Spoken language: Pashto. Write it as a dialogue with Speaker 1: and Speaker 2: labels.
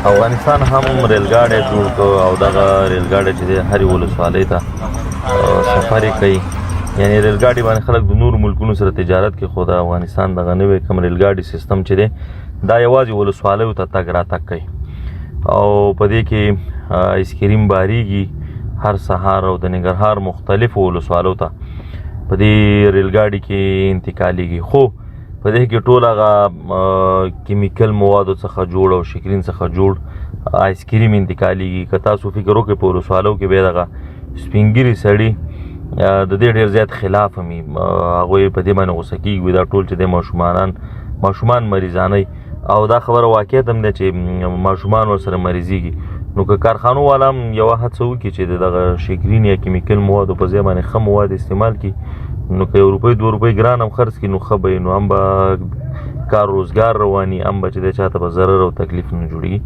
Speaker 1: افغانستان هم ریلګاډی جوړ کړ او دغه ریلګاډی چې دی هرې ولسوالۍ ته سفر یې کوي. یعنې ریلګاډي باندې خلک د نورو ملکونو سره تجارت کوي، خو د افغانستان دغه نوی کوم ریلګاډي سیستم چې دی دا یوازې ولسوالیو ته تګ راتګ کوي او په دې کې ایسکریم باریږي هر سهار او د ننګرهار مختلفو ولسوالیو ته په دې ریلګاډي کې انتقالیږي. خو په دې کې ټول هغه کیمیکل موادو څخه جوړ او شکرین څخه جوړ آیسکریم انتقالیږي. که تاسو فکر وکړئ په ولسوالیو کې بیا دغه سپین ږیري سړي د دې ډېر زیات خلاف هم هغوی په دې باندې غوسه کېږي دا ټول چې دی ماشومان مریضانوي او دا خبره واقعیت هم ده چې ماشومان ورسره مریضېږي. نو که کارخانو والا هم یوه هڅه وکړي چې دغه شکرین یا کیمیکل موادو په ځای باندې ښه مواد استعمال کړي، نو که 1 روپۍ 2 روپۍ ګران هم خرڅ کړي نو ښه به وي، نو هم به کار روزګار رواني، هم به چې دی چاته به ضرر او تکلیف نه جوړېږي.